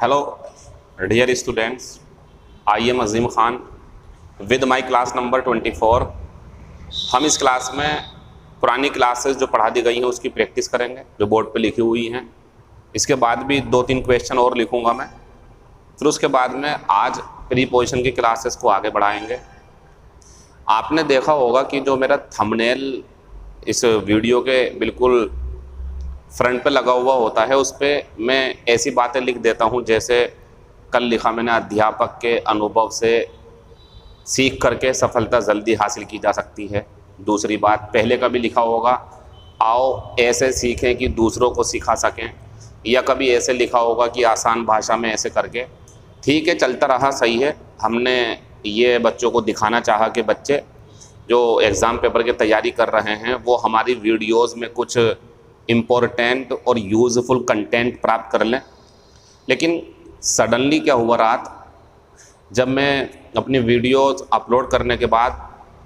Hello, dear students. I am Azeem Khan with my class number 24. हम इस class में पुरानी क्लासेस जो पढ़ा दी गई हैं उसकी प्रैक्टिस करेंगे जो बोर्ड पे लिखी हुई हैं। इसके बाद भी 2-3 क्वेश्चन और लिखूंगा मैं। फिर उसके बाद में आज प्रीपोजिशन की क्लासेस को आगे बढ़ाएंगे। आपने देखा होगा कि जो मेरा थंबनेल इस वीडियो के बिल्कुल फ्रंट पे लगा हुआ होता है, उस पर मैं ऐसी बातें लिख देता हूँ जैसे कल लिखा मैंने, अध्यापक के अनुभव से सीख करके सफलता जल्दी हासिल की जा सकती है। दूसरी बात, पहले कभी लिखा होगा, आओ ऐसे सीखें कि दूसरों को सिखा सकें, या कभी ऐसे लिखा होगा कि आसान भाषा में ऐसे करके। ठीक है, चलता रहा, सही है। हमने ये बच्चों को दिखाना चाहा कि बच्चे जो एग्ज़ाम पेपर की तैयारी कर रहे हैं वो हमारी वीडियोज़ में कुछ इम्पोर्टेंट और यूज़फुल कंटेंट प्राप्त कर लें। लेकिन सडनली क्या हुआ, रात जब मैं अपनी वीडियोज़ अपलोड करने के बाद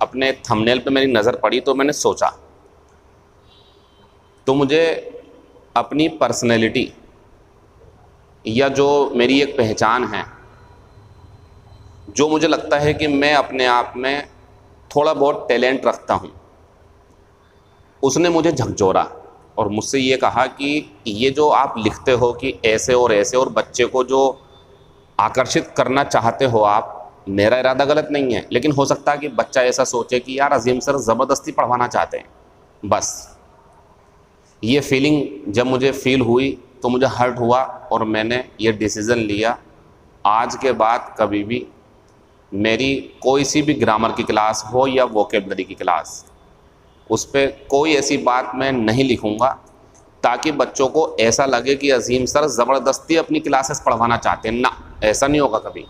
अपने थंबनेल पे मेरी नज़र पड़ी तो मैंने सोचा, तो मुझे अपनी पर्सनैलिटी या जो मेरी एक पहचान है, जो मुझे लगता है कि मैं अपने आप में थोड़ा बहुत टैलेंट रखता हूँ, उसने मुझे झकझोरा और मुझसे ये कहा कि ये जो आप लिखते हो कि ऐसे और ऐसे, और बच्चे को जो आकर्षित करना चाहते हो आप, मेरा इरादा गलत नहीं है, लेकिन हो सकता है कि बच्चा ऐसा सोचे कि यार अजीम सर ज़बरदस्ती पढ़वाना चाहते हैं। बस ये फीलिंग जब मुझे फील हुई तो मुझे हर्ट हुआ और मैंने ये डिसीज़न लिया, आज के बाद कभी भी मेरी कोई सी भी ग्रामर की क्लास हो या वोकेबलरी की क्लास, उस पर कोई ऐसी बात मैं नहीं लिखूंगा ताकि बच्चों को ऐसा लगे कि अजीम सर ज़बरदस्ती अपनी क्लासेस पढ़वाना चाहते हैं। ना, ऐसा नहीं होगा कभी।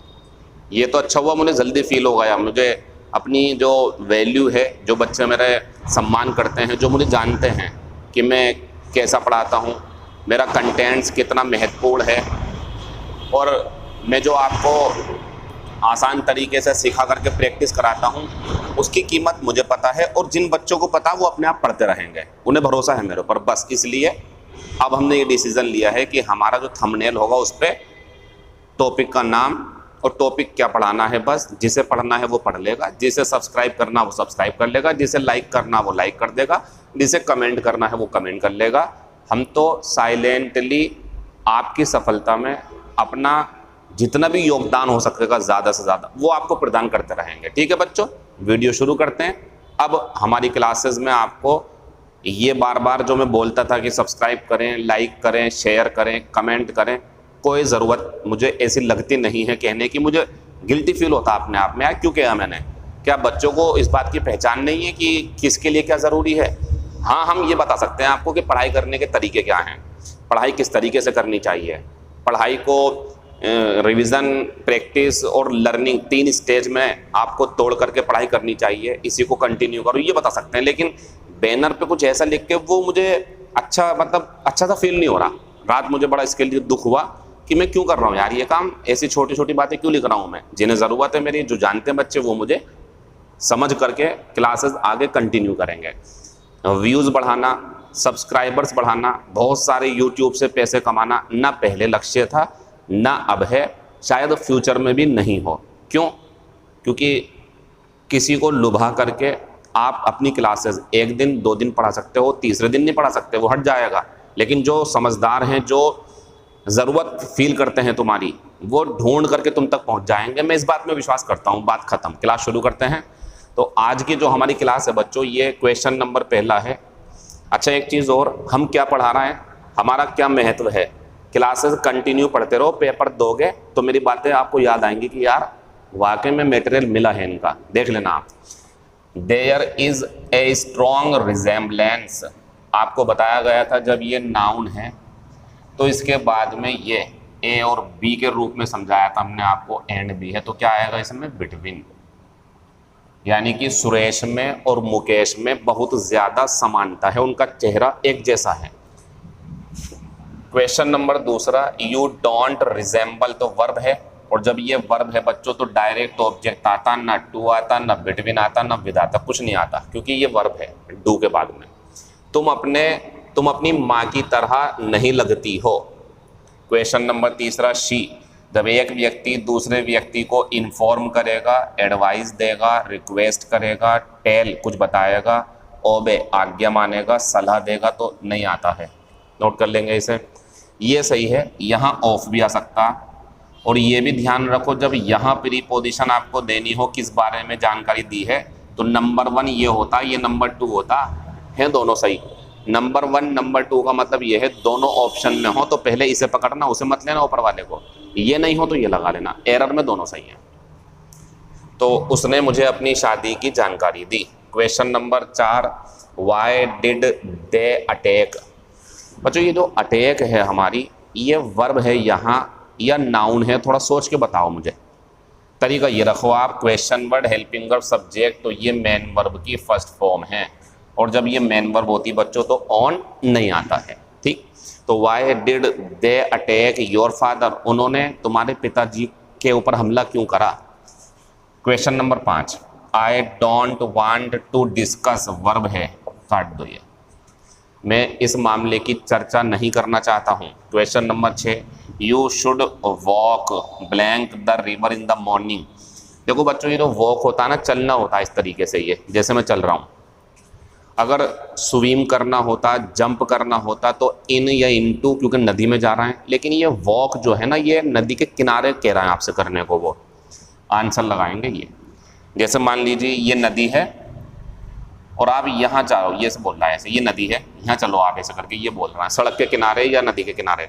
ये तो अच्छा हुआ मुझे जल्दी फील हो गया, मुझे अपनी जो वैल्यू है, जो बच्चे मेरे सम्मान करते हैं, जो मुझे जानते हैं कि मैं कैसा पढ़ाता हूँ, मेरा कंटेंट्स कितना महत्वपूर्ण है, और मैं जो आपको आसान तरीके से सिखा करके प्रैक्टिस कराता हूँ उसकी कीमत मुझे पता है, और जिन बच्चों को पता वो अपने आप पढ़ते रहेंगे, उन्हें भरोसा है मेरे ऊपर। बस इसलिए अब हमने ये डिसीज़न लिया है कि हमारा जो थंबनेल होगा उस पर टॉपिक का नाम और टॉपिक क्या पढ़ाना है, बस जिसे पढ़ना है वो पढ़ लेगा, जिसे सब्सक्राइब करना वो सब्सक्राइब कर लेगा, जिसे लाइक करना वो लाइक कर देगा, जिसे कमेंट करना है वो कमेंट कर लेगा। हम तो साइलेंटली आपकी सफलता में अपना जितना भी योगदान हो सकेगा ज़्यादा से ज़्यादा वो आपको प्रदान करते रहेंगे। ठीक है बच्चों, वीडियो शुरू करते हैं। अब हमारी क्लासेस में आपको ये बार बार जो मैं बोलता था कि सब्सक्राइब करें, लाइक करें, शेयर करें, कमेंट करें, कोई ज़रूरत मुझे ऐसी लगती नहीं है कहने की। मुझे गिल्टी फील होता अपने आप में, यार क्यों किया मैंने, क्या बच्चों को इस बात की पहचान नहीं है कि किसके लिए क्या ज़रूरी है। हाँ, हम ये बता सकते हैं आपको कि पढ़ाई करने के तरीके क्या हैं, पढ़ाई किस तरीके से करनी चाहिए, पढ़ाई को रिवीजन, प्रैक्टिस और लर्निंग 3 स्टेज में आपको तोड़ करके पढ़ाई करनी चाहिए, इसी को कंटिन्यू करो, ये बता सकते हैं। लेकिन बैनर पे कुछ ऐसा लिख के वो मुझे अच्छा सा फील नहीं हो रहा। रात मुझे बड़ा इसके लिए दुख हुआ कि मैं क्यों कर रहा हूँ यार ये काम, ऐसी छोटी छोटी बातें क्यों लिख रहा हूँ मैं। जिन्हें ज़रूरत है मेरी, जो जानते हैं बच्चे, वो मुझे समझ करके क्लासेस आगे कंटिन्यू करेंगे। व्यूज़ बढ़ाना, सब्सक्राइबर्स बढ़ाना, बहुत सारे यूट्यूब से पैसे कमाना ना पहले लक्ष्य था, ना अब है, शायद फ्यूचर में भी नहीं हो। क्यों? क्योंकि किसी को लुभा करके आप अपनी क्लासेस 1 दिन 2 दिन पढ़ा सकते हो, तीसरे दिन नहीं पढ़ा सकते, वो हट जाएगा। लेकिन जो समझदार हैं, जो ज़रूरत फील करते हैं तुम्हारी, वो ढूंढ करके तुम तक पहुंच जाएंगे। मैं इस बात में विश्वास करता हूं। बात ख़त्म, क्लास शुरू करते हैं। तो आज की जो हमारी क्लास है बच्चों, ये क्वेश्चन नंबर पहला है। अच्छा, एक चीज़ और, हम क्या पढ़ा रहे हैं, हमारा क्या महत्व है। क्लासेस कंटिन्यू पढ़ते रहो, पेपर दोगे तो मेरी बातें आपको याद आएंगी कि यार वाकई में मटेरियल मिला है इनका। देख लेना आप, there is a strong resemblance, आपको बताया गया था जब ये नाउन है तो इसके बाद में ये ए और बी के रूप में समझाया था हमने आपको, एंड बी है तो क्या आएगा इसमें, बिटवीन। यानी कि सुरेश में और मुकेश में बहुत ज़्यादा समानता है, उनका चेहरा एक जैसा है। क्वेश्चन नंबर दूसरा, यू डोंट रिजेंबल, तो वर्ब है, और जब ये वर्ब है बच्चों तो डायरेक्ट ऑब्जेक्ट आता, ना टू आता, ना बिटवीन आता, ना विद आता, कुछ नहीं आता, क्योंकि ये वर्ब है डू के बाद में। तुम अपनी माँ की तरह नहीं लगती हो, क्वेश्चन नंबर तीसरा शी, जब एक व्यक्ति दूसरे व्यक्ति को इन्फॉर्म करेगा, एडवाइस देगा, रिक्वेस्ट करेगा, टेल कुछ बताएगा, ओबे आज्ञा मानेगा, सलाह देगा तो नहीं आता है। नोट कर लेंगे इसे, ये सही है। यहाँ ऑफ भी आ सकता। और ये भी ध्यान रखो, जब यहाँ प्रीपोजिशन आपको देनी हो किस बारे में जानकारी दी है तो नंबर 1 ये होता, ये नंबर 2 होता है, दोनों सही। नंबर 1 नंबर 2 का मतलब ये है दोनों ऑप्शन में हो तो पहले इसे पकड़ना, उसे मत लेना ऊपर वाले को। ये नहीं हो तो ये लगा लेना, एरर में दोनों सही है। तो उसने मुझे अपनी शादी की जानकारी दी। Question number 4, why did they attack. बच्चों ये जो अटैक है हमारी, ये वर्ब है यहाँ या नाउन है, थोड़ा सोच के बताओ मुझे। तरीका ये रखो आप, question word helping verb subject, तो ये मेन वर्ब की फर्स्ट फॉर्म है। और जब ये मेन वर्ब होती बच्चों तो ऑन नहीं आता है, ठीक। तो why did they attack your father, उन्होंने तुम्हारे पिताजी के ऊपर हमला क्यों करा। Question number 5, I don't want to discuss, verb है, काट दो ये, मैं इस मामले की चर्चा नहीं करना चाहता हूँ। Question number 6, you should walk blank the river in the morning. देखो बच्चों ये जो वॉक होता है ना, चलना होता है इस तरीके से, ये जैसे मैं चल रहा हूँ। अगर स्विम करना होता, जंप करना होता तो इन या इनटू, क्योंकि नदी में जा रहा है। लेकिन ये वॉक जो है ना, ये नदी के किनारे कह रहा है आपसे करने को, वो आंसर लगाएंगे ये। जैसे मान लीजिए ये नदी है और आप यहाँ जाओ, ये से बोल रहा है ऐसे, ये नदी है, यहाँ चलो आप ऐसे करके ये बोल रहा है, सड़क के किनारे या नदी के किनारे।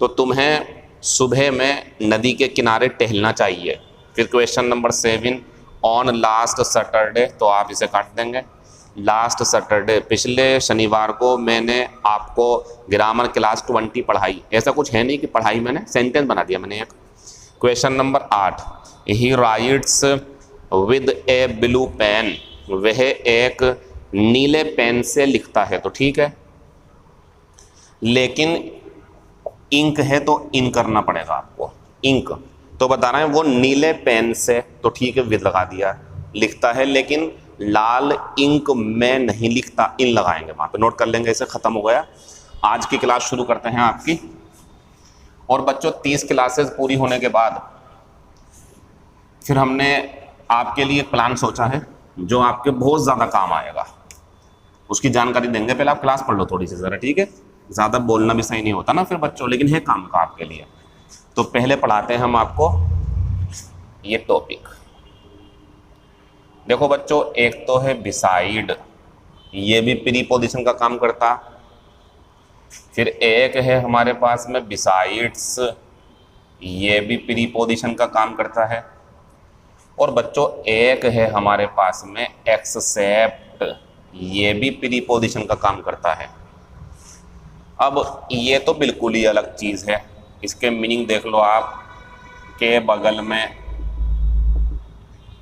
तो तुम्हें सुबह में नदी के किनारे टहलना चाहिए। फिर question number 7, on last Saturday, तो आप इसे काट देंगे। लास्ट सैटरडे, पिछले शनिवार को मैंने आपको ग्रामर क्लास 20 पढ़ाई। ऐसा कुछ है नहीं कि पढ़ाई, मैंने सेंटेंस बना दिया मैंने एक। Question number 8, he writes with a blue pen, वह एक नीले पेन से लिखता है, तो ठीक है। लेकिन इंक है तो इन करना पड़ेगा आपको, इंक तो बता रहे हैं वो नीले पेन से, तो ठीक है विद लगा दिया, लिखता है। लेकिन लाल इंक में नहीं लिखता, इन लगाएंगे वहां पे। नोट कर लेंगे इसे, खत्म हो गया। आज की क्लास शुरू करते हैं आपकी। और बच्चों 30 क्लासेस पूरी होने के बाद फिर हमने आपके लिए प्लान सोचा है जो आपके बहुत ज़्यादा काम आएगा, उसकी जानकारी देंगे। पहले आप क्लास पढ़ लो थोड़ी सी ज़रा, ठीक है। ज़्यादा बोलना भी सही नहीं होता ना फिर बच्चों, लेकिन है काम का आपके लिए। तो पहले पढ़ाते हैं हम आपको ये टॉपिक। देखो बच्चों, एक तो है बिसाइड, ये भी प्रीपोजिशन का काम करता। फिर एक है हमारे पास में बिसाइड्स, ये भी प्रीपोजिशन का काम करता है। और बच्चों एक है हमारे पास में एक्सेप्ट, ये भी प्रीपोजिशन का काम करता है। अब ये तो बिल्कुल ही अलग चीज़ है, इसके मीनिंग देख लो आप, के बगल में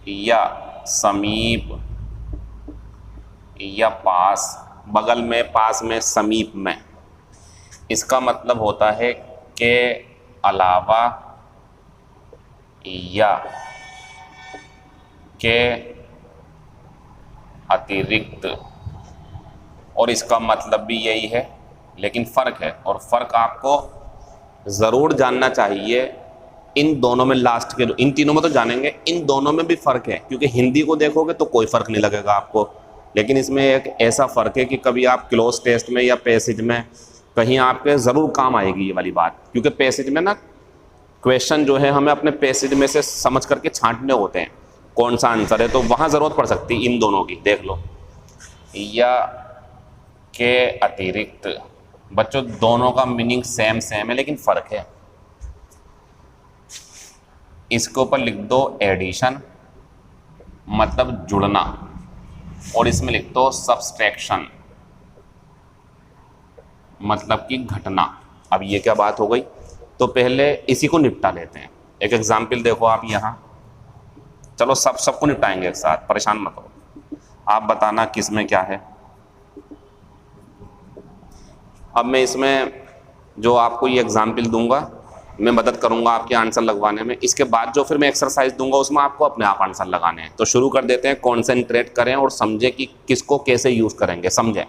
या समीप या पास, बगल में, पास में, समीप में। इसका मतलब होता है के अलावा या के अतिरिक्त, और इसका मतलब भी यही है, लेकिन फ़र्क है। और फ़र्क आपको ज़रूर जानना चाहिए इन दोनों में, लास्ट के, इन तीनों में तो जानेंगे, इन दोनों में भी फ़र्क है। क्योंकि हिंदी को देखोगे तो कोई फ़र्क नहीं लगेगा आपको, लेकिन इसमें एक ऐसा फ़र्क है कि कभी आप क्लोज टेस्ट में या पैसेज में कहीं आपके ज़रूर काम आएगी ये वाली बात। क्योंकि पैसेज में ना क्वेश्चन जो है हमें अपने पैसेज में से समझ करके छांटने होते हैं कौन सा आंसर है, तो वहाँ ज़रूरत पड़ सकती है इन दोनों की। देख लो, या के अतिरिक्त। बच्चों दोनों का मीनिंग सेम है, लेकिन फ़र्क है। इसके ऊपर लिख दो एडिशन, मतलब जुड़ना, और इसमें लिख दो सब्सट्रैक्शन, मतलब कि घटना। अब ये क्या बात हो गई, तो पहले इसी को निपटा लेते हैं। एक एग्जाम्पल देखो आप यहाँ, चलो सबको निपटाएंगे एक साथ, परेशान मत हो। आप बताना किस में क्या है। अब मैं इसमें जो आपको ये एग्जाम्पल दूंगा, मैं मदद करूंगा आपके आंसर लगवाने में। इसके बाद जो फिर मैं एक्सरसाइज दूंगा उसमें आपको अपने आप आंसर लगाने हैं। तो शुरू कर देते हैं, कॉन्सेंट्रेट करें और समझें कि किसको कैसे यूज़ करेंगे, समझें।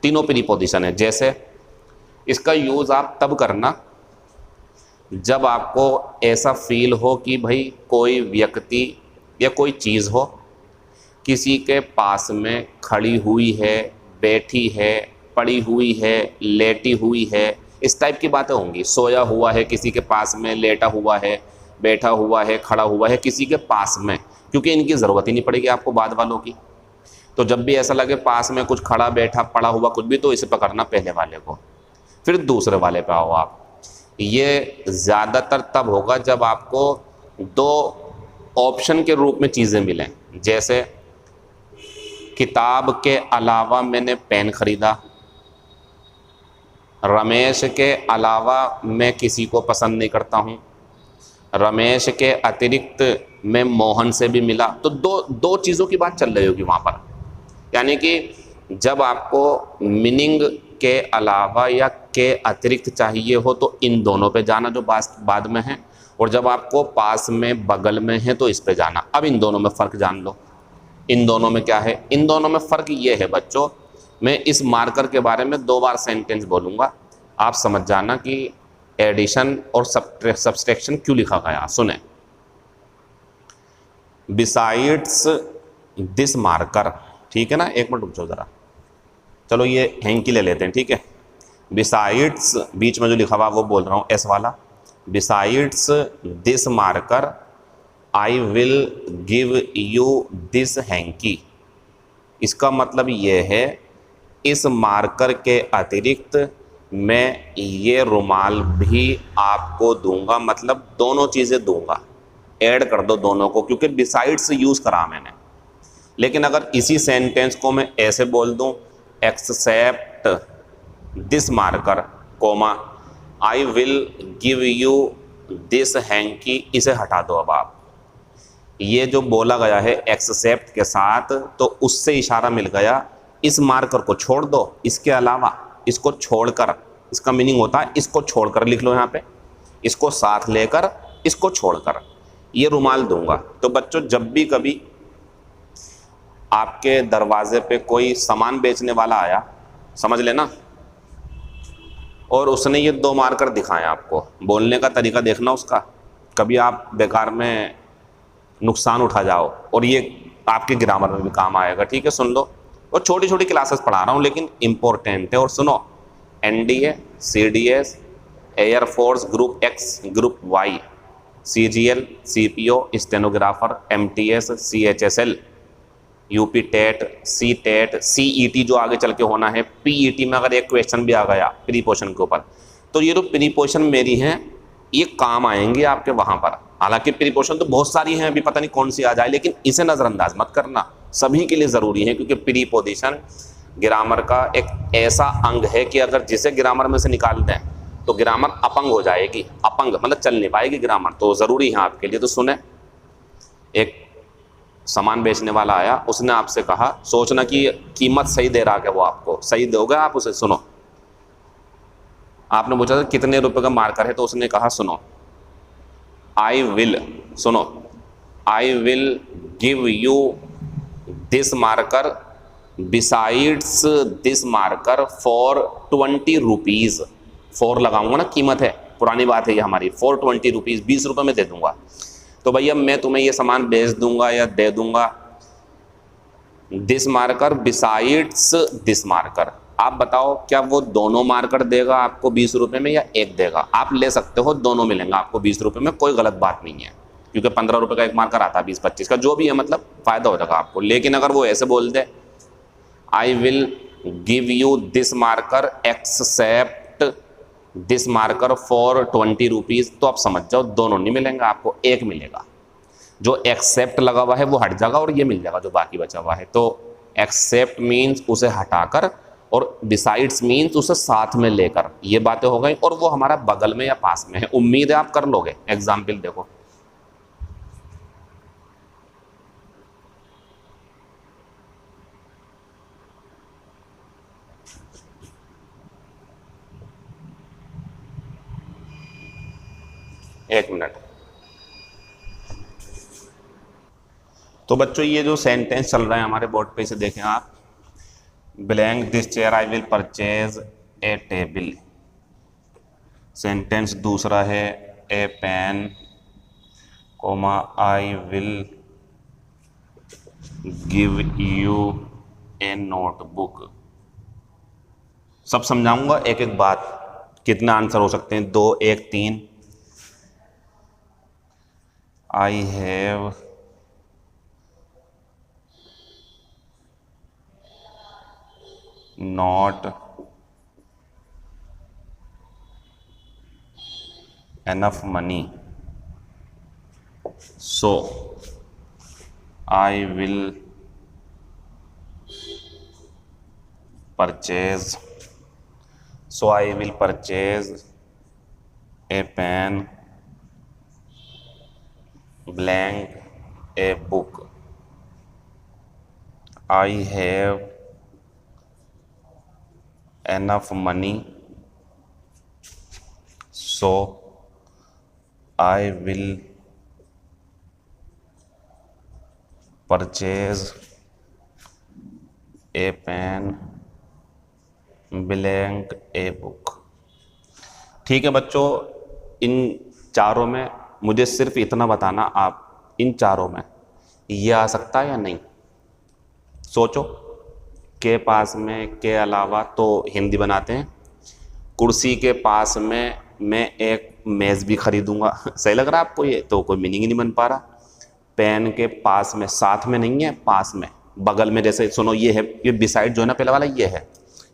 तीनों प्रीपोजिशन है। जैसे इसका यूज़ आप तब करना जब आपको ऐसा फील हो कि भाई कोई व्यक्ति या कोई चीज़ हो किसी के पास में खड़ी हुई है, बैठी है, पड़ी हुई है, लेटी हुई है, इस टाइप की बातें होंगी। सोया हुआ है किसी के पास में, लेटा हुआ है, बैठा हुआ है, खड़ा हुआ है किसी के पास में, क्योंकि इनकी ज़रूरत ही नहीं पड़ेगी आपको बाद वालों की। तो जब भी ऐसा लगे पास में कुछ खड़ा बैठा पड़ा हुआ कुछ भी, तो इसे पकड़ना पहले वाले को, फिर दूसरे वाले पे आओ आप। ये ज़्यादातर तब होगा जब आपको दो ऑप्शन के रूप में चीज़ें मिलें, जैसे किताब के अलावा मैंने पेन खरीदा, रमेश के अलावा मैं किसी को पसंद नहीं करता हूँ, रमेश के अतिरिक्त मैं मोहन से भी मिला। तो दो चीज़ों की बात चल रही होगी वहाँ पर। यानी कि जब आपको मीनिंग के अलावा या के अतिरिक्त चाहिए हो तो इन दोनों पे जाना जो बाद में है, और जब आपको पास में बगल में है तो इस पे जाना। अब इन दोनों में फ़र्क जान लो। इन दोनों में क्या है? इन दोनों में फ़र्क ये है बच्चों, मैं इस मार्कर के बारे में 2 बार सेंटेंस बोलूँगा, आप समझ जाना कि एडिशन और सब्सट्रैक्शन क्यों लिखा गया। सुने, बिसाइड्स दिस मार्कर, ठीक है ना, एक मिनट रुक जाओ ज़रा, चलो ये हैंकी ले लेते हैं, ठीक है। बिसाइड्स बीच में जो लिखा हुआ वो बोल रहा हूँ, एस वाला। Besides this marker I will give you this hanky. इसका मतलब ये है इस मार्कर के अतिरिक्त मैं ये रुमाल भी आपको दूंगा, मतलब दोनों चीज़ें दूंगा, ऐड कर दो दोनों को, क्योंकि बिसाइड्स यूज़ करा मैंने। लेकिन अगर इसी सेंटेंस को मैं ऐसे बोल दूं, except this marker comma I will give you this hanky, इसे हटा दो। अब आप ये जो बोला गया है एक्सेप्ट के साथ, तो उससे इशारा मिल गया इस मार्कर को छोड़ दो, इसके अलावा इसको छोड़कर, इसका मीनिंग होता है इसको छोड़कर, लिख लो यहाँ पे, इसको साथ लेकर, इसको छोड़कर ये रुमाल दूंगा। तो बच्चों जब भी कभी आपके दरवाजे पे कोई सामान बेचने वाला आया, समझ लेना, और उसने ये 2 मार्कर दिखाए आपको, बोलने का तरीका देखना उसका, कभी आप बेकार में नुकसान उठा जाओ, और ये आपके ग्रामर में भी काम आएगा, ठीक है, सुन लो। और छोटी छोटी क्लासेस पढ़ा रहा हूँ लेकिन इम्पोर्टेंट है। और सुनो, NDA, CDS, air force, group X, group Y, CGL, CPO, stenographer, MTS, CHSL, UP TET, CTET, CET जो आगे चल के होना है, PET में अगर एक क्वेश्चन भी आ गया प्रीपोजिशन के ऊपर, तो ये जो प्रीपोजिशन मेरी हैं ये काम आएंगे आपके वहाँ पर। हालांकि प्रीपोजिशन तो बहुत सारी हैं, अभी पता नहीं कौन सी आ जाए, लेकिन इसे नज़रअंदाज मत करना, सभी के लिए ज़रूरी है, क्योंकि प्रीपोजिशन ग्रामर का एक ऐसा अंग है कि अगर जिसे ग्रामर में से निकाल दें तो ग्रामर अपंग हो जाएगी। अपंग मतलब चल नहीं पाएगी ग्रामर, तो ज़रूरी है आपके लिए। तो सुने, एक सामान बेचने वाला आया, उसने आपसे कहा, सोचना कि कीमत सही दे रहा है वो, आपको सही दोगे आप उसे। सुनो, आपने पूछा था कितने रुपए का मार्कर है, तो उसने कहा सुनो, आई विल, सुनो, आई will give you this marker besides this marker for 20 rupees. 4 लगाऊंगा ना, कीमत है, पुरानी बात है ये हमारी, फॉर 20 रुपीज़, 20 रुपये में दे दूंगा। तो भैया मैं तुम्हें ये सामान बेच दूंगा या दे दूंगा, this marker besides this marker. आप बताओ क्या वो दोनों मार्कर देगा आपको 20 रुपये में, या एक देगा? आप ले सकते हो, दोनों मिलेंगे आपको 20 रुपये में, कोई गलत बात नहीं है, क्योंकि 15 रुपये का एक मार्कर आता है, 20-25 का जो भी है, मतलब फ़ायदा हो जाएगा आपको। लेकिन अगर वो ऐसे बोल दे, I will give you this marker except this marker for 20 rupees, तो आप समझ जाओ दोनों नहीं मिलेंगे आपको, एक मिलेगा। जो एक्सेप्ट लगा हुआ है वो हट जाएगा और ये मिल जाएगा जो बाकी बचा हुआ है। तो एक्सेप्ट मीन्स उसे हटाकर, और बिसाइड्स मीन्स उसे साथ में लेकर, ये बातें हो गई, और वो हमारा बगल में या पास में है। उम्मीद है आप कर लोगे। एग्जाम्पल देखो, एक मिनट। तो बच्चों ये जो सेंटेंस चल रहा है हमारे बोर्ड पे, इसे देखें आप, blank this chair I will purchase a table. Sentence दूसरा है, a pen, comma I will give you a notebook. सब समझाऊंगा एक एक बात, कितने आंसर हो सकते हैं, 2, 1, 3। आई have not enough money, so I will purchase a pen, blank a book. I have enough money, so I will purchase a pen, blank a book। ठीक है बच्चों, इन चारों में मुझे सिर्फ इतना बताना, आप इन चारों में ये आ सकता है या नहीं, सोचो। के पास में के अलावा तो हिंदी बनाते हैं, कुर्सी के पास में मैं एक मेज़ भी खरीदूंगा। सही लग रहा है आपको? ये तो कोई मीनिंग ही नहीं बन पा रहा। पेन के पास में, साथ में नहीं है, पास में, बगल में। जैसे सुनो, ये है, ये बिसाइड जो है ना, पहले वाला ये है,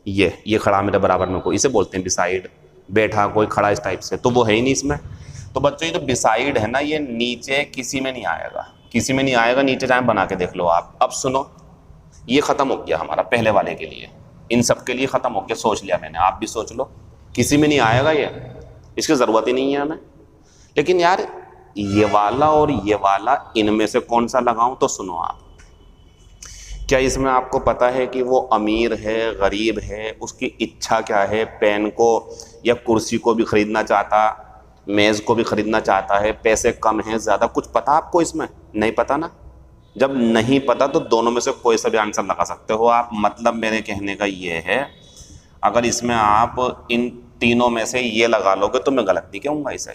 ये खड़ा मेरे बराबर में, कोई इसे बोलते हैं बिसाइड, बैठा कोई खड़ा इस टाइप से, तो वो है ही नहीं इसमें। तो बच्चों ये जो बिसाइड है ना, ये नीचे किसी में नहीं आएगा, किसी में नहीं आएगा, नीचे जाए बना के देख लो आप। अब सुनो, ये ख़त्म हो गया हमारा पहले वाले के लिए, इन सब के लिए ख़त्म हो गया, सोच लिया मैंने, आप भी सोच लो, किसी में नहीं आएगा ये, इसकी ज़रूरत ही नहीं है हमें। लेकिन यार ये वाला और ये वाला, इनमें से कौन सा लगाऊं? तो सुनो आप, क्या इसमें आपको पता है कि वो अमीर है, गरीब है, उसकी इच्छा क्या है? पेन को या कुर्सी को भी खरीदना चाहता, मेज़ को भी खरीदना चाहता है, पैसे कम हैं ज़्यादा, कुछ पता आपको इसमें? नहीं पता ना। जब नहीं पता तो दोनों में से कोई सा भी आंसर लगा सकते हो आप। मतलब मेरे कहने का ये है, अगर इसमें आप इन तीनों में से ये लगा लोगे तो मैं गलत नहीं कहूँगा इसे।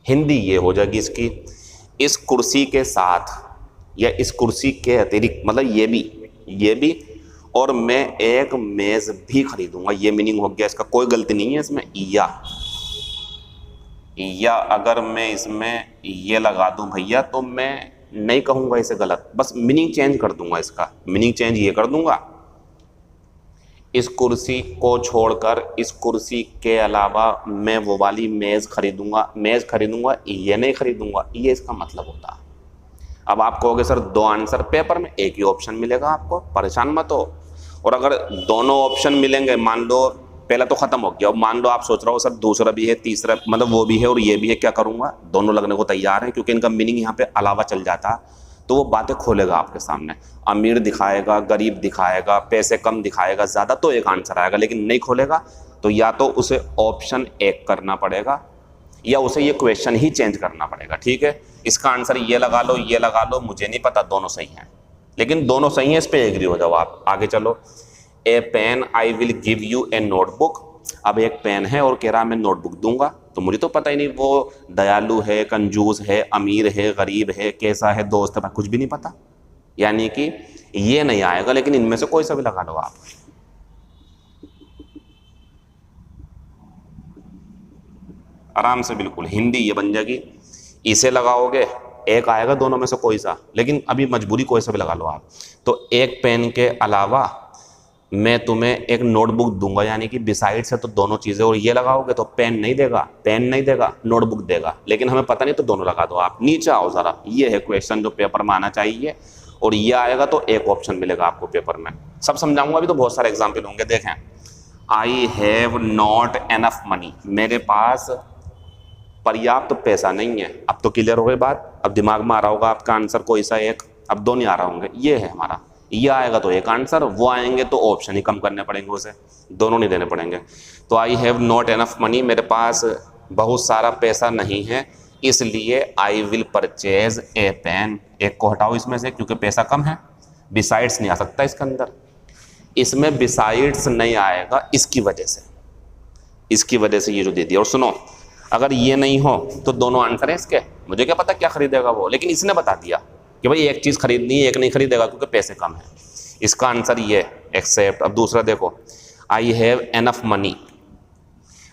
हिंदी ये हो जाएगी इसकी, इस कुर्सी के साथ या इस कुर्सी के अतिरिक्त, मतलब ये भी और मैं एक मेज़ भी खरीदूंगा, ये मीनिंग हो गया इसका। कोई गलती नहीं है इसमें। या अगर मैं इसमें ये लगा दूं भैया, तो मैं नहीं कहूँगा इसे गलत, बस मीनिंग चेंज कर दूंगा, इसका मीनिंग चेंज ये कर दूंगा, इस कुर्सी को छोड़कर इस कुर्सी के अलावा मैं वो वाली मेज़ खरीदूंगा, ये नहीं खरीदूंगा, ये इसका मतलब होता। अब आप कहोगे सर 2 आंसर पेपर में, एक ही ऑप्शन मिलेगा आपको, परेशान मत हो। और अगर दोनों ऑप्शन मिलेंगे, मान लो पहला तो खत्म हो गया, अब मान लो आप सोच रहे हो सर दूसरा भी है, तीसरा, मतलब वो भी है और ये भी है, क्या करूँगा? दोनों लगने को तैयार हैं, क्योंकि इनका मीनिंग यहाँ पे अलावा चल जाता तो वो बातें खोलेगा आपके सामने, अमीर दिखाएगा, गरीब दिखाएगा, पैसे कम दिखाएगा, ज़्यादा, तो एक आंसर आएगा। लेकिन नहीं खोलेगा तो या तो उसे ऑप्शन 1 करना पड़ेगा या उसे ये क्वेश्चन ही चेंज करना पड़ेगा। ठीक है, इसका आंसर ये लगा लो, मुझे नहीं पता, दोनों सही हैं। लेकिन दोनों सही हैं, इस पर एग्री हो जाओ आप। आगे चलो, a pen I will give you a notebook. अब एक पेन है और कह रहा मैं नोटबुक दूंगा, तो मुझे तो पता ही नहीं वो दयालु है, कंजूस है, अमीर है, गरीब है, कैसा है, दोस्त है, कुछ भी नहीं पता। यानी कि ये नहीं आएगा, लेकिन इनमें से कोई सा भी लगा लो आप। आराम से, बिल्कुल हिंदी ये बन जाएगी। इसे लगाओगे, एक आएगा दोनों में से कोई सा, लेकिन अभी मजबूरी कोई सा भी लगा लो आप। तो एक पेन के अलावा मैं तुम्हें एक नोटबुक दूंगा, यानी कि बिसाइड से तो दोनों चीज़ें, और ये लगाओगे तो पेन नहीं देगा, नोटबुक देगा। लेकिन हमें पता नहीं, तो दोनों लगा दो आप। नीचे आओ ज़रा, ये है क्वेश्चन जो पेपर में आना चाहिए, और ये आएगा तो एक ऑप्शन मिलेगा आपको पेपर में। सब समझाऊंगा, अभी तो बहुत सारे एग्जाम्पल होंगे। देखें, आई हैव नॉट एनफ मनी, मेरे पास पर्याप्त तो पैसा नहीं है। अब तो क्लियर हो गई बात, अब दिमाग में आ रहा होगा आपका आंसर कोई सा एक, अब दो नहीं आ रहा होंगे। ये है हमारा, ये आएगा तो एक आंसर, वो आएंगे तो ऑप्शन ही कम करने पड़ेंगे, उसे दोनों नहीं देने पड़ेंगे। तो I have not enough money, मेरे पास बहुत सारा पैसा नहीं है, इसलिए I will purchase a pen. एक को हटाओ इसमें से, क्योंकि पैसा कम है। बिसाइड्स नहीं आ सकता इसके अंदर, इसमें बिसाइड्स नहीं आएगा, इसकी वजह से ये जो दे दिया। और सुनो, अगर ये नहीं हो तो दोनों आंसर है इसके। मुझे क्या पता क्या खरीदेगा वो, लेकिन इसने बता दिया कि भाई एक चीज़ खरीदनी है, एक नहीं खरीदेगा क्योंकि पैसे कम हैं। इसका आंसर ये एक्सेप्ट। अब दूसरा देखो, I have enough money,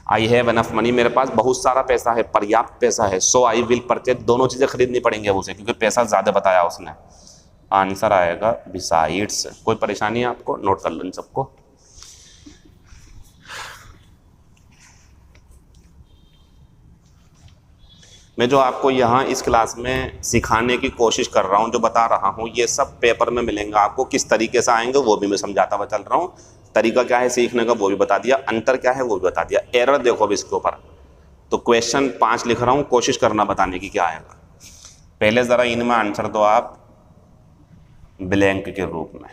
I have enough money, मेरे पास बहुत सारा पैसा है, पर्याप्त पैसा है, सो आई विल परचेज, दोनों चीज़ें खरीदनी पड़ेंगी अब उसे क्योंकि पैसा ज़्यादा बताया उसने। आंसर आएगा बिसाइड्स। कोई परेशानी है आपको? नोट कर लो इन सबको। मैं जो आपको यहाँ इस क्लास में सिखाने की कोशिश कर रहा हूँ, जो बता रहा हूँ, ये सब पेपर में मिलेंगे आपको। किस तरीके से आएंगे वो भी मैं समझाता हुआ चल रहा हूँ। तरीका क्या है सीखने का वो भी बता दिया, अंतर क्या है वो भी बता दिया। एरर देखो अब इसके ऊपर, तो क्वेश्चन 5 लिख रहा हूँ, कोशिश करना बताने की क्या आएगा। पहले ज़रा इनमें आंसर दो आप ब्लैंक के रूप में।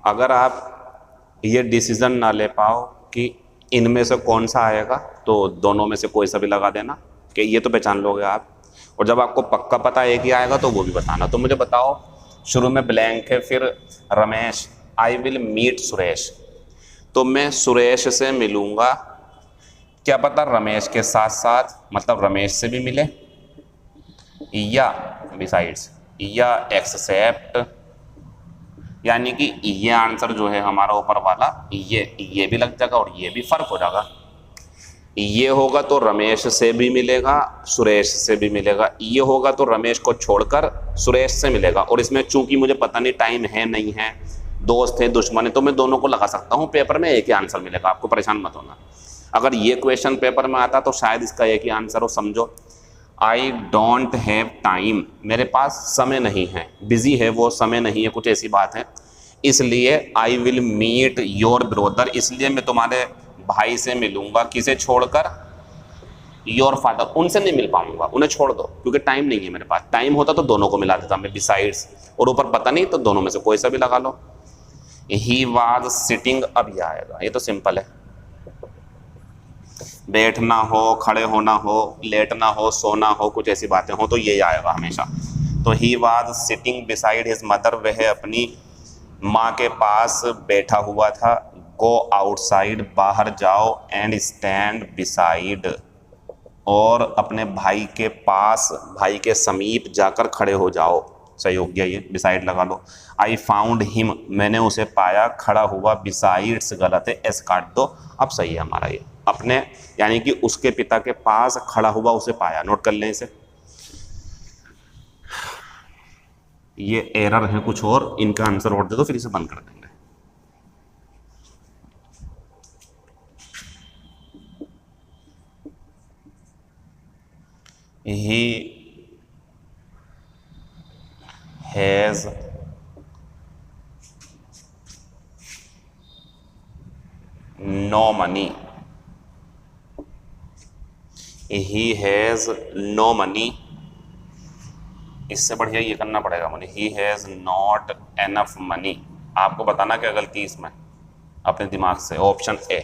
अगर आप ये डिसीजन ना ले पाओ कि इनमें से कौन सा आएगा, तो दोनों में से कोई सा भी लगा देना कि ये तो पहचान लोगे आप। और जब आपको पक्का पता एक ही आएगा तो वो भी बताना। तो मुझे बताओ, शुरू में ब्लैंक है, फिर Ramesh, I will meet Suresh, तो मैं सुरेश से मिलूंगा, क्या पता रमेश के साथ साथ, मतलब रमेश से भी मिले, या बिसाइड्स, या एक्सेप्ट, यानी कि ये आंसर जो है हमारा ऊपर वाला, ये भी लग जाएगा और ये भी फर्क हो जाएगा। ये होगा तो रमेश से भी मिलेगा, सुरेश से भी मिलेगा। ये होगा तो रमेश को छोड़कर सुरेश से मिलेगा। और इसमें चूंकि मुझे पता नहीं टाइम है नहीं है, दोस्त है दुश्मन है, तो मैं दोनों को लगा सकता हूँ। पेपर में एक ही आंसर मिलेगा, आपको परेशान मत होना। अगर ये क्वेश्चन पेपर में आता तो शायद इसका एक ही आंसर हो। समझो, आई डोंट हैव टाइम, मेरे पास समय नहीं है, बिजी है वो, समय नहीं है, कुछ ऐसी बात है, इसलिए I will meet your brother, इसलिए मैं तुम्हारे भाई से मिलूंगा। किसे छोड़कर? योर फादर, उनसे नहीं मिल पाऊंगा, उन्हें छोड़ दो क्योंकि टाइम नहीं है मेरे पास। टाइम होता तो दोनों को मिला देता मैं, बिसाइड्स, और ऊपर पता नहीं तो दोनों में से कोई सा भी लगा लो। ही वाज सिटिंग, अब ये आएगा, ये तो सिंपल है। बैठना हो, खड़े होना हो, लेटना हो, सोना हो, कुछ ऐसी बातें हो तो ये आएगा हमेशा। तो he was sitting beside his mother, वह अपनी माँ के पास बैठा हुआ था। गो आउटसाइड, बाहर जाओ, एंड स्टैंड बिसाइड, और अपने भाई के पास, भाई के समीप जाकर खड़े हो जाओ। सही हो गया, ये बिसाइड लगा लो। आई फाउंड हिम, मैंने उसे पाया, खड़ा हुआ, बिसाइड्स गलत है, एस काट दो। अब सही है हमारा ये, अपने यानी कि उसके पिता के पास खड़ा हुआ उसे पाया। नोट कर लें इसे। ये एरर है कुछ और, इनका आंसर और दे दो, फिर इसे बंद कर देंगे। He has no money. He has no money. इससे बढ़िया ये करना पड़ेगा मुझे। He has not enough money. आपको बताना क्या गलती इसमें अपने दिमाग से। Option A,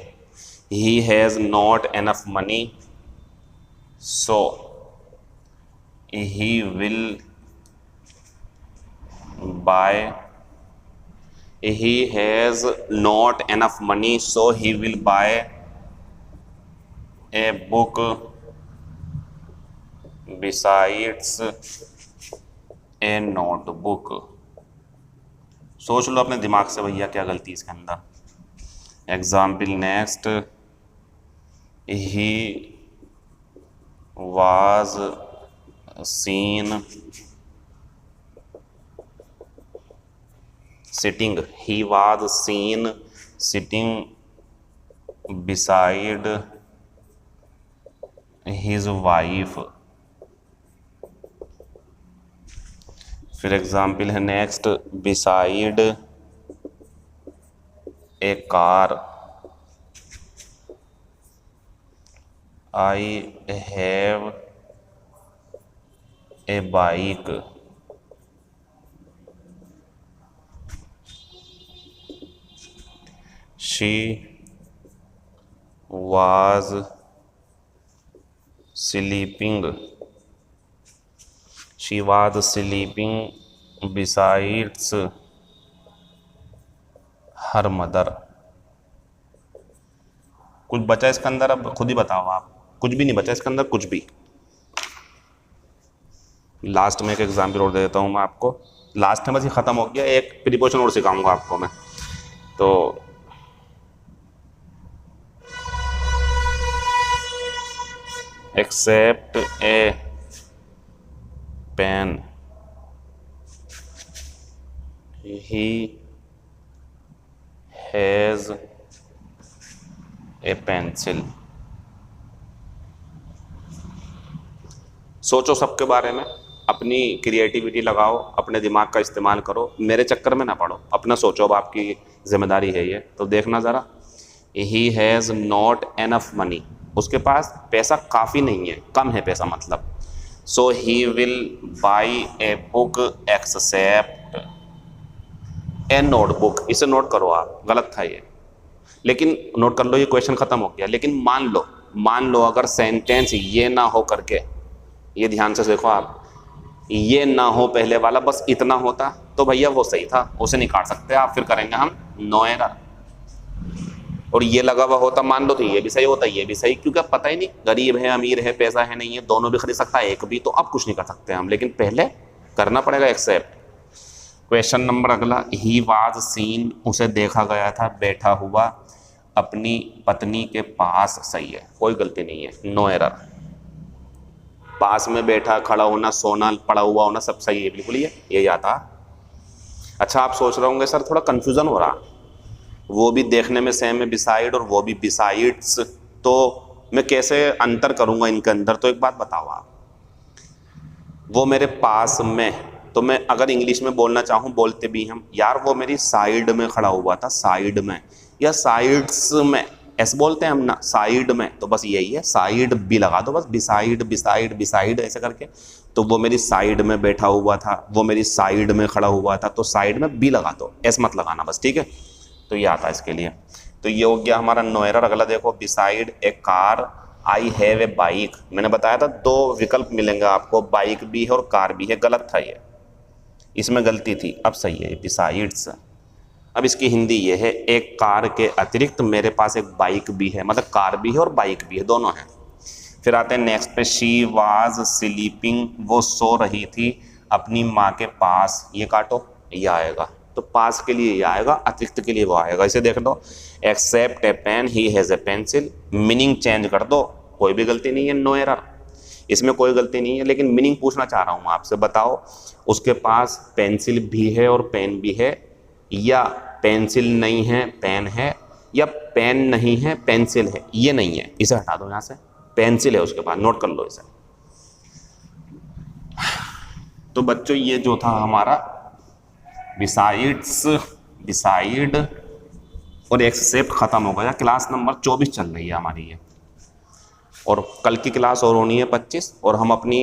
He has not enough money, so he will buy. He has not enough money, so he will buy a book besides a notebook. सोच लो अपने दिमाग से भैया क्या गलती इसके अंदर। Example next, he was seen sitting. He was seen sitting beside his wife. फिर एग्जाम्पल है next, beside a car. I have a bike. She was sleeping. She was sleeping besides her mother. कुछ बचा इसके अंदर? अब खुद ही बताओ आप। कुछ भी नहीं बचा इसके अंदर, कुछ भी। लास्ट में एक एग्जाम्पल और दे देता हूँ मैं आपको। लास्ट में बस ये ख़त्म हो गया, एक प्रीपोजिशन और सिखाऊंगा आपको मैं। तो except a pen, he has a pencil. सोचो सबके बारे में, अपनी क्रिएटिविटी लगाओ, अपने दिमाग का इस्तेमाल करो, मेरे चक्कर में ना पड़ो, अपना सोचो। अब आपकी जिम्मेदारी है ये। तो देखना ज़रा, he has not enough money, उसके पास पैसा काफ़ी नहीं है, कम है पैसा मतलब। So he will buy a book except a notebook. इसे नोट करो आप, गलत था ये, लेकिन नोट कर लो, ये क्वेश्चन ख़त्म हो गया। लेकिन मान लो अगर सेंटेंस ये ना हो करके, ये ध्यान से देखो आप, ये ना हो पहले वाला, बस इतना होता तो भैया वो सही था, उसे नहीं काट सकते आप, फिर करेंगे हम नो एरर। और ये लगा हुआ होता मान लो तो ये भी सही होता, ये भी सही, क्योंकि अब पता ही नहीं गरीब है अमीर है, पैसा है नहीं है, दोनों भी खरीद सकता है, एक भी, तो अब कुछ नहीं कर सकते हम, लेकिन पहले करना पड़ेगा एक्सेप्ट। क्वेश्चन नंबर अगला, ही वाज सीन, उसे देखा गया था बैठा हुआ अपनी पत्नी के पास। सही है, कोई गलती नहीं है, नो एरर। पास में बैठा, खड़ा होना, सोना, पड़ा हुआ होना, सब सही है, बिल्कुल ये आता। अच्छा, आप सोच रहे होंगे सर थोड़ा कंफ्यूजन हो रहा, वो भी देखने में सेम है बिसाइड और वो भी बिसाइड्स, तो मैं कैसे अंतर करूंगा इनके अंदर? तो एक बात बताओ आप, वो मेरे पास में, तो मैं अगर इंग्लिश में बोलना चाहूँ, बोलते भी हम यार वो मेरी साइड में खड़ा हुआ था, साइड में या साइड्स में, ऐसे बोलते हैं हम ना, साइड में, तो बस यही है, साइड भी लगा दो बस, बिसाइड बिसाइड बिसाइड ऐसे करके। तो वो मेरी साइड में बैठा हुआ था, वो मेरी साइड में खड़ा हुआ था, तो साइड में भी लगा दो, ऐसे मत लगाना बस, ठीक है। तो ये आता है इसके लिए। तो ये हो गया हमारा नो एरर। अगला देखो, beside a car I have a bike. मैंने बताया था दो विकल्प मिलेंगे आपको, बाइक भी है और कार भी है, गलत था ये, इसमें गलती थी, अब सही है बिसाइड्स। अब इसकी हिंदी ये है, एक कार के अतिरिक्त मेरे पास एक बाइक भी है, मतलब कार भी है और बाइक भी है, दोनों हैं। फिर आते हैं नेक्स्ट पे, शी वाज स्लीपिंग, वो सो रही थी अपनी माँ के पास। ये काटो, ये आएगा, तो पास के लिए ये आएगा, अतिरिक्त के लिए वो आएगा। इसे देख लो, except a pen, he has a pencil, meaning change कर दो, कोई भी गलती नहीं है, नो एरर। इसमें कोई गलती नहीं है, लेकिन मीनिंग पूछना चाह रहा हूँ आपसे। बताओ, उसके पास पेंसिल भी है और पेन भी है, या पेंसिल नहीं है पेन है, या पेन नहीं है पेंसिल है? ये नहीं है, इसे हटा दो यहाँ से। पेंसिल है उसके पास, नोट कर लो इसे। तो बच्चों ये जो था हमारा बिसाइड्स, बिसाइड और एक्सेप्ट खत्म हो गया। क्लास नंबर 24 चल रही है हमारी ये, और कल की क्लास और होनी है 25। और हम अपनी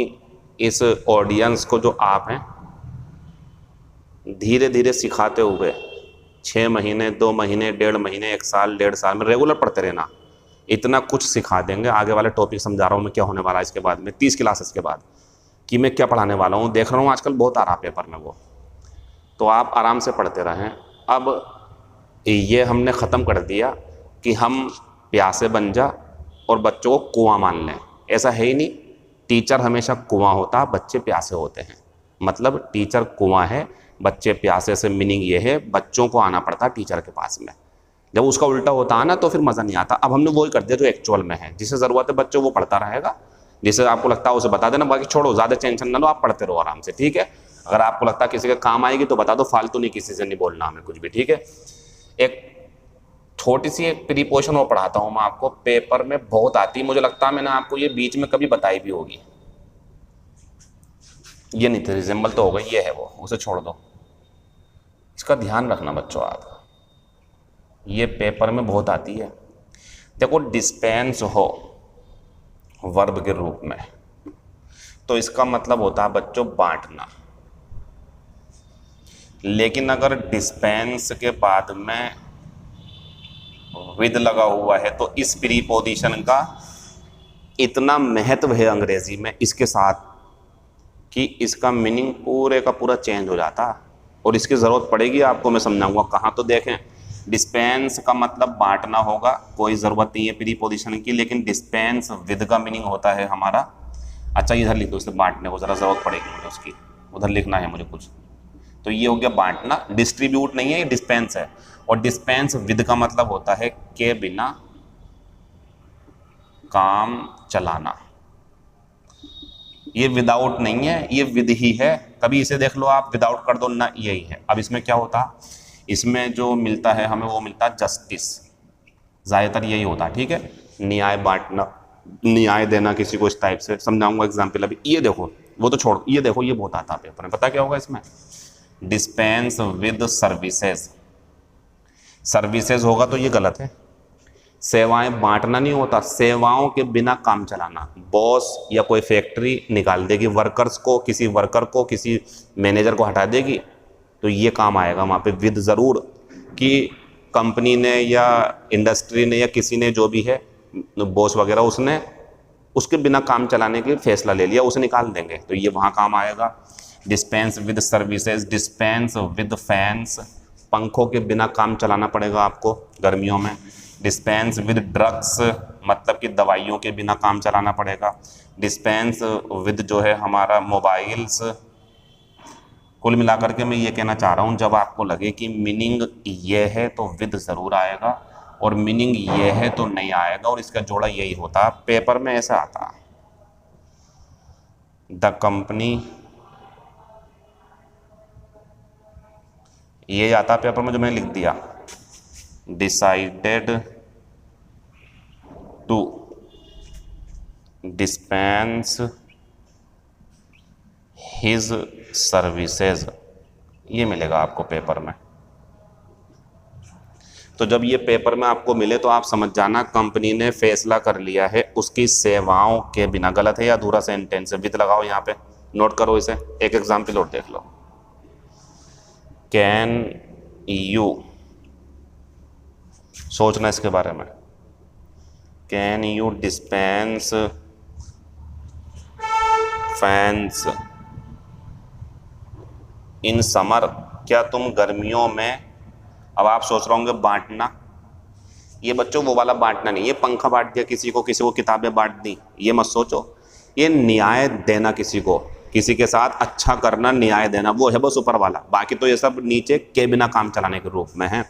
इस ऑडियंस को, जो आप हैं, धीरे धीरे सिखाते हुए 6 महीने, 2 महीने, 1.5 महीने, 1 साल, 1.5 साल में रेगुलर पढ़ते रहना, इतना कुछ सिखा देंगे। आगे वाले टॉपिक समझा रहा हूँ मैं क्या होने वाला है इसके बाद में, 30 क्लासेस के बाद, कि मैं क्या पढ़ाने वाला हूँ। देख रहा हूँ आजकल बहुत आ रहा पेपर में वो, तो आप आराम से पढ़ते रहें। अब ये हमने ख़त्म कर दिया कि हम प्यासे बन जा और बच्चों को कुआं मान लें। ऐसा है ही नहीं, टीचर हमेशा कुआं होता, बच्चे प्यासे होते हैं। मतलब टीचर कुआं है, बच्चे प्यासे से मीनिंग ये है बच्चों को आना पड़ता है टीचर के पास में। जब उसका उल्टा होता है ना तो फिर मज़ा नहीं आता। अब हमने वही कर दिया जो एक्चुअल में है। जिसे ज़रूरत है बच्चों वो पढ़ता रहेगा, जिसे आपको लगता है उसे बता देना, बाकी छोड़ो, ज़्यादा टेंशन ना लो, आप पढ़ते रहो आराम से, ठीक है। अगर आपको लगता है किसी के काम आएगी तो बता दो, फालतू नहीं किसी से नहीं बोलना हमें कुछ भी, ठीक है। एक छोटी सी एक प्रीपोजिशन और पढ़ाता हूँ मैं आपको, पेपर में बहुत आती है, मुझे लगता है मैंने आपको ये बीच में कभी बताई भी होगी। ये नहीं थी, रिजेंबल तो होगा, ये है वो, उसे छोड़ दो। इसका ध्यान रखना बच्चों आप, ये पेपर में बहुत आती है। देखो, डिस्पेंस हो वर्ब के रूप में, तो इसका मतलब होता है बच्चों बांटना। लेकिन अगर डिस्पेंस के बाद में विद लगा हुआ है तो इस प्रीपोजिशन का इतना महत्व है अंग्रेजी में इसके साथ कि इसका मीनिंग पूरे का पूरा चेंज हो जाता। और इसकी ज़रूरत पड़ेगी आपको, मैं समझाऊंगा कहाँ। तो देखें, डिस्पेंस का मतलब बांटना होगा, कोई ज़रूरत नहीं है प्रीपोजिशन की, लेकिन डिस्पेंस विद का मीनिंग होता है हमारा। अच्छा, इधर लिखो, उसे बांटने को ज़रा ज़रूरत पड़ेगी मुझे उसकी, उधर लिखना है मुझे कुछ। तो ये हो गया बांटना, डिस्ट्रीब्यूट नहीं है, ये डिस्पेंस है। और डिस्पेंस विद का मतलब होता है के बिना काम चलाना। ये विदाउट नहीं है, ये विद ही है। कभी इसे देख लो आप, विदाउट कर दो ना, यही है। अब इसमें क्या होता, इसमें जो मिलता है हमें वो मिलता है जस्टिस, ज़्यादातर यही होता है, ठीक है। न्याय बांटना, न्याय देना किसी को, इस टाइप से समझाऊंगा एग्जाम्पल अभी। ये देखो, वो तो छोड़, ये देखो, ये बहुत आता है पेपर में। पता क्या होगा इसमें, डिस्पेंस विद सर्विसेज। सर्विसेज होगा तो ये गलत है, सेवाएं बांटना नहीं होता, सेवाओं के बिना काम चलाना। बॉस या कोई फैक्ट्री निकाल देगी वर्कर्स को, किसी वर्कर को, किसी मैनेजर को हटा देगी, तो ये काम आएगा वहाँ पे विद ज़रूर, कि कंपनी ने या इंडस्ट्री ने या किसी ने, जो भी है बॉस वगैरह, उसने उसके बिना काम चलाने के फैसला ले लिया, उसे निकाल देंगे, तो ये वहाँ काम आएगा। Dispense with services, dispense with fans, पंखों के बिना काम चलाना पड़ेगा आपको गर्मियों में। डिस्पेंस विद ड्रग्स, मतलब कि दवाइयों के बिना काम चलाना पड़ेगा। डिस्पेंस विद जो है हमारा मोबाइल्स। कुल मिलाकर के मैं ये कहना चाह रहा हूँ, जब आपको लगे कि मीनिंग ये है तो विद ज़रूर आएगा, और मीनिंग ये है तो नहीं आएगा, और इसका जोड़ा यही होता है। पेपर में ऐसा आता, द कंपनी, ये आता पेपर में जो मैंने लिख दिया, decided to dispense his services, ये मिलेगा आपको पेपर में। तो जब ये पेपर में आपको मिले तो आप समझ जाना कंपनी ने फैसला कर लिया है उसकी सेवाओं के बिना। गलत है या अधूरा सेंटेंस है, विद लगाओ यहाँ पे, नोट करो इसे। एक एग्जाम्पल और देख लो, कैन यू, सोचना इसके बारे में, can you dispense fans in summer, क्या तुम गर्मियों में। अब आप सोच रहे होंगे बांटना, ये बच्चों वो वाला बांटना नहीं, ये पंखा बांट दिया किसी को किताबें बांट दी, ये मत सोचो। ये न्याय देना किसी को, किसी के साथ अच्छा करना, न्याय देना, वो है बस ऊपर वाला। बाकी तो ये सब नीचे के बिना काम चलाने के रूप में है।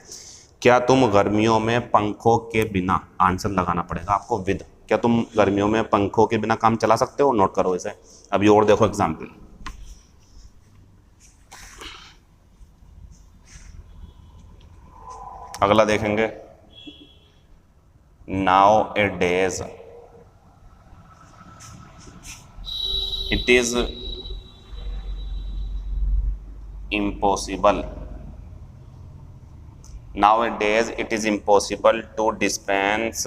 क्या तुम गर्मियों में पंखों के बिना, आंसर लगाना पड़ेगा आपको विद, क्या तुम गर्मियों में पंखों के बिना काम चला सकते हो? नोट करो इसे। अभी और देखो एग्जाम्पल। अगला देखेंगे, now A days it is impossible, nowadays it is impossible to dispense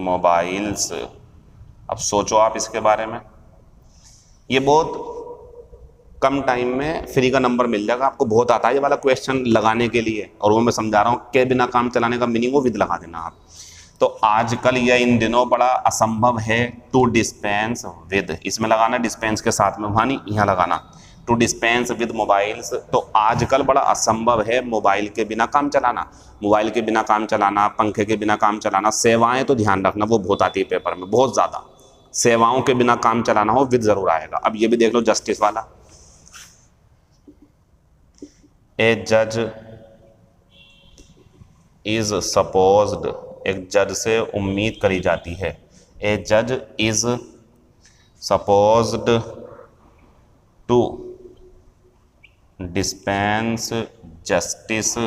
mobiles। अब सोचो आप इसके बारे में, ये बहुत कम टाइम में फ्री का नंबर मिल जाएगा आपको, बहुत आता है ये वाला क्वेश्चन लगाने के लिए, और वो मैं समझा रहा हूँ के बिना काम चलाने का मीनिंग वो विद लगा देना आप। तो आजकल या इन दिनों बड़ा असंभव है टू डिस्पेंस विद, इसमें लगाना डिस्पेंस के साथ में, वहाँ नहीं यहाँ लगाना, टू डिस्पेंस विद मोबाइल्स। तो आजकल बड़ा असंभव है मोबाइल के बिना काम चलाना, मोबाइल के बिना काम चलाना, पंखे के बिना काम चलाना। सेवाएं तो ध्यान रखना वो बहुत आती है पेपर में, बहुत ज़्यादा, सेवाओं के बिना काम चलाना हो विद ज़रूर आएगा। अब ये भी देख लो जस्टिस वाला, ए जज इज सपोज्ड, एक जज से उम्मीद करी जाती है, ए जज is supposed to dispense justice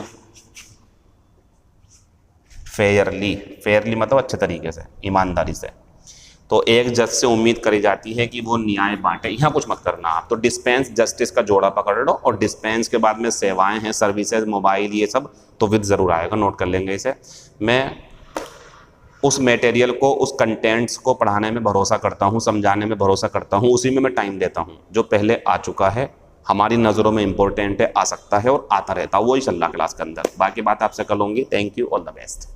fairly, fairly मतलब अच्छे तरीके से, ईमानदारी से। तो एक जज से उम्मीद करी जाती है कि वो न्याय बांटे, यहाँ कुछ मत करना आप। तो डिस्पेंस जस्टिस का जोड़ा पकड़ लो, और डिस्पेंस के बाद में सेवाएं हैं, सर्विसेज, मोबाइल, ये सब तो विद ज़रूर आएगा, नोट कर लेंगे इसे। मैं उस मटेरियल को, उस कंटेंट्स को पढ़ाने में भरोसा करता हूँ, समझाने में भरोसा करता हूँ, उसी में मैं टाइम देता हूँ। जो पहले आ चुका है, हमारी नज़रों में इंपॉर्टेंट है, आ सकता है और आता रहता है, वही चल रहा क्लास के अंदर। बाकी बात आपसे कल होंगी। Thank you, all the best.